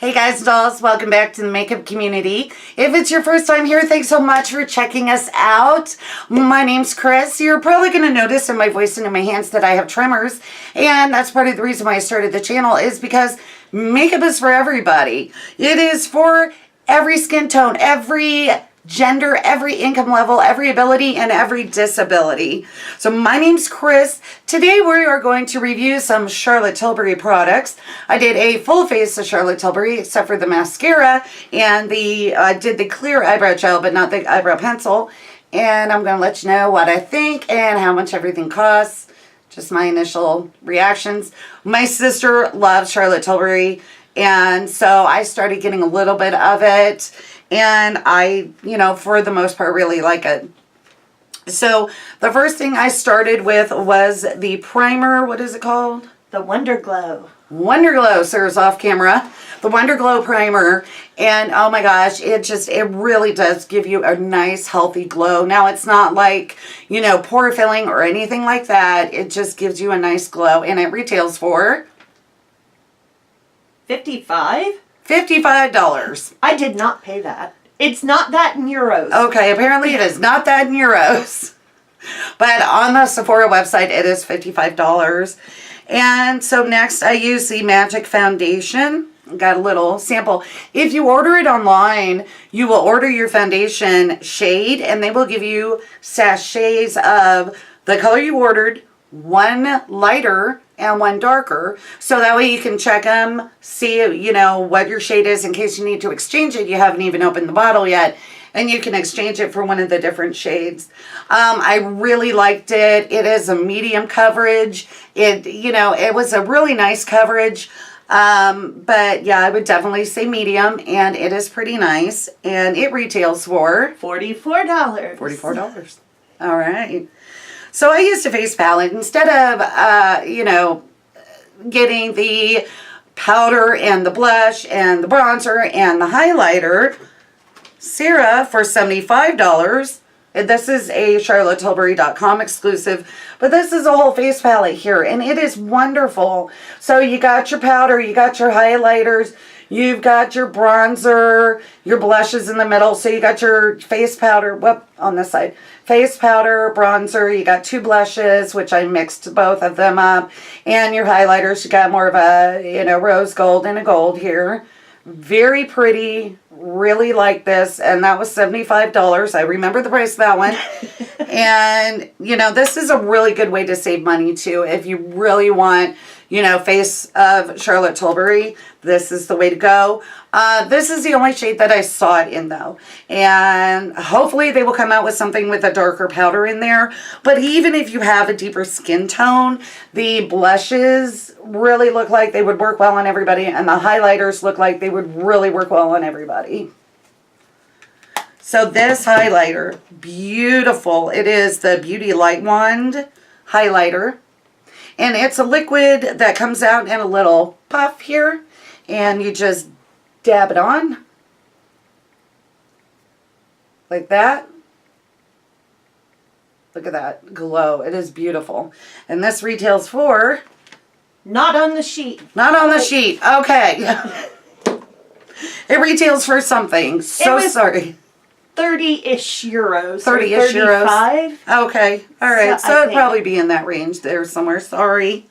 Hey guys and dolls, welcome back to the makeup community. If it's your first time here, thanks so much for checking us out. My name's Chris. You're probably going to notice in my voice and in my hands that I have tremors, and that's part of the reason why I started the channel is because makeup is for everybody. It is for every skin tone, every gender, every income level, every ability, and every disability. So my name's Chris. Today we are going to review some Charlotte Tilbury products. I did a full face of Charlotte Tilbury except for the mascara and did the clear eyebrow gel but not the eyebrow pencil. And I'm going to let you know what I think and how much everything costs. Just my initial reactions. My sister loves Charlotte Tilbury, and so I started getting a little bit of it. And I, for the most part, really like it. So the first thing I started with was the primer. What is it called? The Wonder Glow. Wonder Glow. Sarah's off camera. The Wonder Glow primer. And oh my gosh, it really does give you a nice, healthy glow. Now, it's not like, pore filling or anything like that. It just gives you a nice glow. And it retails for $55? $55. I did not pay that. It's not that in euros. Okay, apparently it is not that in euros. But on the Sephora website, it is $55. And so next I use the Magic Foundation. Got a little sample. If you order it online, you will order your foundation shade, and they will give you sachets of the color you ordered, one lighter and one darker, so that way you can check them, see what your shade is in case you need to exchange it. You haven't even opened the bottle yet, and you can exchange it for one of the different shades. I really liked it. It is a medium coverage. It was a really nice coverage, but yeah, I would definitely say medium, and it is pretty nice, and it retails for $44. $44. All right. So I used a face palette instead of, getting the powder and the blush and the bronzer and the highlighter. Sarah, for $75, this is a charlottetilbury.com exclusive, but this is a whole face palette here, and it is wonderful. So you got your powder, you got your highlighters, you've got your bronzer, your blushes in the middle. So you got your face powder, on this side, face powder, bronzer, you got two blushes, which I mixed both of them up, and your highlighters, you got more of a, rose gold and a gold here. Very pretty, really like this, and that was $75. I remember the price of that one. And, this is a really good way to save money too. If you really want, face of Charlotte Tilbury, this is the way to go. This is the only shade that I saw it in though. And hopefully they will come out with something with a darker powder in there. But even if you have a deeper skin tone, the blushes really look like they would work well on everybody. And the highlighters look like they would really work well on everybody. So this highlighter, beautiful. It is the Beauty Light Wand highlighter. And it's a liquid that comes out in a little puff here. And you just dab it on. Like that. Look at that glow. It is beautiful. And this retails for... Not on the sheet. Not on the sheet. Okay. It retails for something. So sorry. 30-ish euros. 30-ish euros. 35. Okay. All right. So it'd probably be in that range there somewhere. Sorry.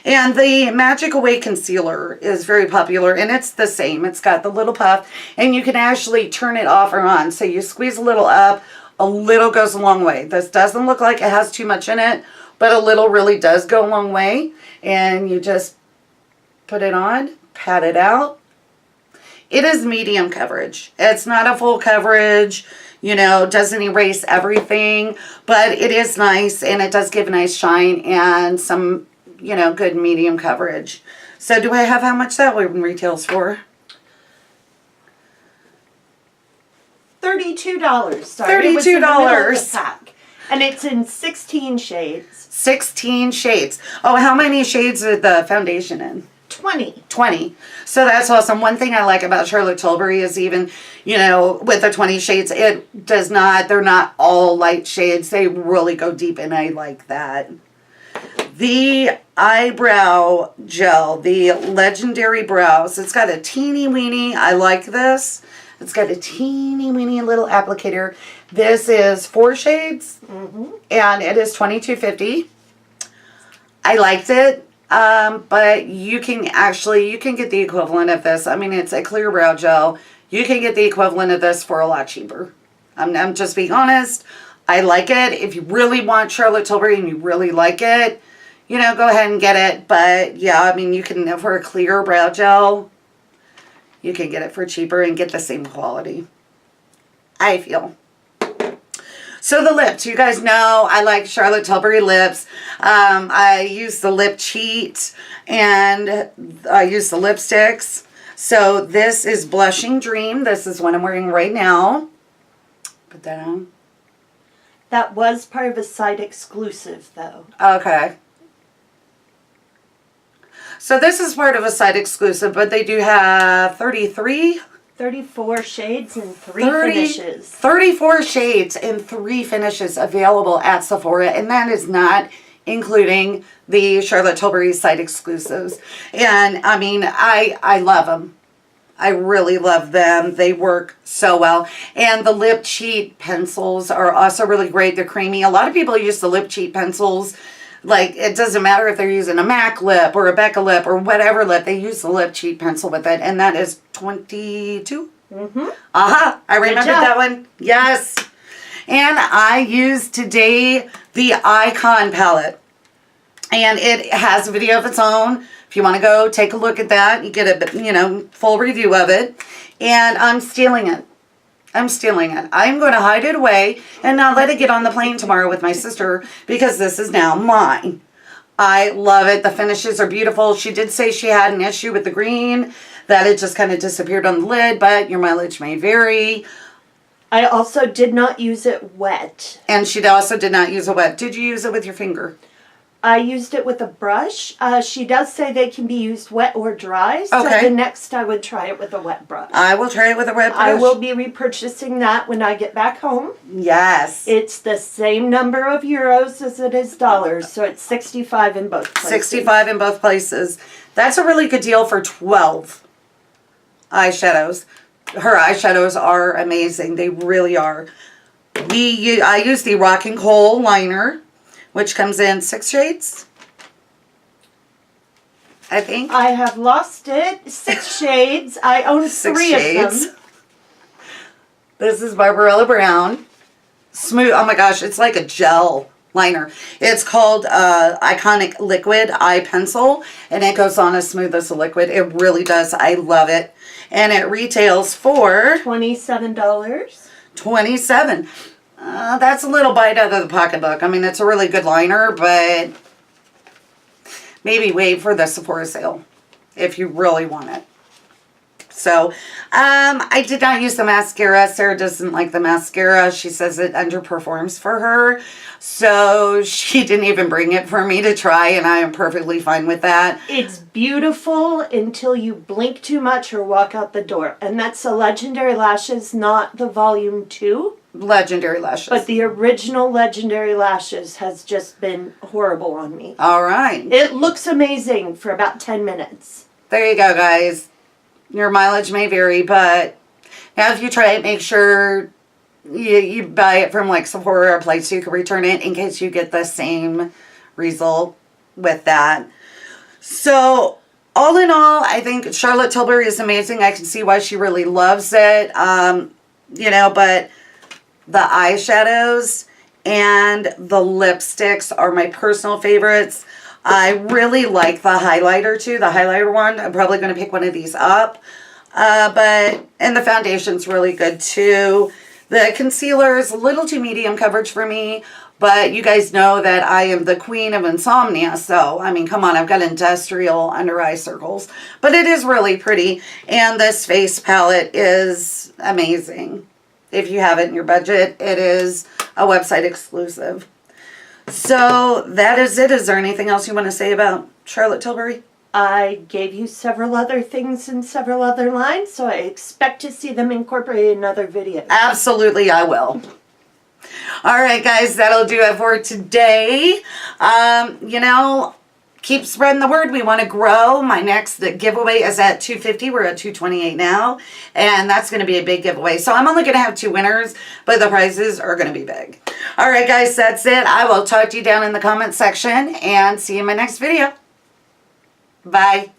And the Magic Away Concealer is very popular, and it's the same. It's got the little puff, and you can actually turn it off or on. So you squeeze a little up, a little goes a long way. This doesn't look like it has too much in it, but a little really does go a long way. And you just put it on, pat it out. It is medium coverage. It's not a full coverage, doesn't erase everything, but it is nice, and it does give a nice shine and some, good medium coverage. So do I have how much that one retails for? $32. $32. Sorry, it was in the middle of the pack. And it's in 16 shades. 16 shades. Oh, how many shades is the foundation in? 20. 20. So that's awesome. One thing I like about Charlotte Tilbury is even, with the 20 shades, they're not all light shades. They really go deep, and I like that. the eyebrow gel, the Legendary Brows. It's got a teeny weeny, I like this. It's got a teeny weeny little applicator. This is 4 shades, and it is $22.50. I liked it, but you can get the equivalent of this. I mean, it's a clear brow gel. You can get the equivalent of this for a lot cheaper. I'm just being honest. I like it. If you really want Charlotte Tilbury and you really like it, you know, go ahead and get it. But yeah, I mean, you can, for a clear brow gel, you can get it for cheaper and get the same quality, I feel. So the lips, you guys know I like Charlotte Tilbury lips. I use the lip cheat and I use the lipsticks. So this is Blushing Dream. This is what I'm wearing right now. Put that on. That was part of a site exclusive, though. Okay. So this is part of a site exclusive, but they do have 34 shades and 3 finishes. 34 shades and 3 finishes available at Sephora, and that is not including the Charlotte Tilbury site exclusives. And I mean, I love them. I really love them. They work so well. And the lip cheat pencils are also really great. They're creamy. A lot of people use the lip cheat pencils. Like, it doesn't matter if they're using a MAC lip or a Becca lip or whatever lip. They use the lip cheat pencil with it. And that is $22. Aha. I remembered that one. Yes. And I used today the Icon palette. And it has a video of its own. If you want to go take a look at that, you get a, you know, full review of it. And I'm stealing it. I'm stealing it. I'm going to hide it away and not let it get on the plane tomorrow with my sister because this is now mine. I love it. The finishes are beautiful. She did say she had an issue with the green, that it just kind of disappeared on the lid, but your mileage may vary. I also did not use it wet. And she also did not use it wet. Did you use it with your finger? I used it with a brush. She does say they can be used wet or dry. So Okay. the next I would try it with a wet brush. I will try it with a wet brush. I will be repurchasing that when I get back home. Yes. It's the same number of euros as it is dollars, so it's 65 in both places. 65 in both places. That's a really good deal for 12 eyeshadows. Her eyeshadows are amazing. They really are. I use the Rocking Coal liner, which comes in 6 shades, I think. I have lost it. 6 shades. I own 3 of them. This is Barbarella Brown. Smooth. Oh my gosh, it's like a gel liner. It's called Iconic Liquid Eye Pencil, and it goes on as smooth as a liquid. It really does. I love it. And it retails for $27. $27. That's a little bite out of the pocketbook. I mean, it's a really good liner, but maybe wait for the Sephora sale if you really want it. So, I did not use the mascara. Sarah doesn't like the mascara. She says it underperforms for her. So, she didn't even bring it for me to try, and I am perfectly fine with that. It's beautiful until you blink too much or walk out the door. And that's the Legendary Lashes, not the Volume 2. Legendary Lashes. But the original Legendary Lashes has just been horrible on me. All right. It looks amazing for about 10 minutes. There you go, guys. Your mileage may vary, but now if you try it, make sure you buy it from like Sephora or a place so you can return it in case you get the same result with that. So, all in all, I think Charlotte Tilbury is amazing. I can see why she really loves it. You know, but the eyeshadows and the lipsticks are my personal favorites. I really like the highlighter too, the highlighter one. I'm probably going to pick one of these up. And the foundation's really good too. The concealer is a little too medium coverage for me, but you guys know that I am the queen of insomnia. So, I mean, come on, I've got industrial under eye circles, but it is really pretty. And this face palette is amazing. If you have it in your budget, it is a website exclusive. So that is it. Is there anything else you want to say about Charlotte Tilbury? I gave you several other things in several other lines, so I expect to see them incorporated in other videos. Absolutely, I will. All right, guys, that'll do it for today. You know, keep spreading the word. We want to grow. My next giveaway is at 250. We're at 228 now, and that's going to be a big giveaway. So I'm only going to have 2 winners, but the prizes are going to be big. All right, guys, that's it. I will talk to you down in the comment section and see you in my next video. Bye.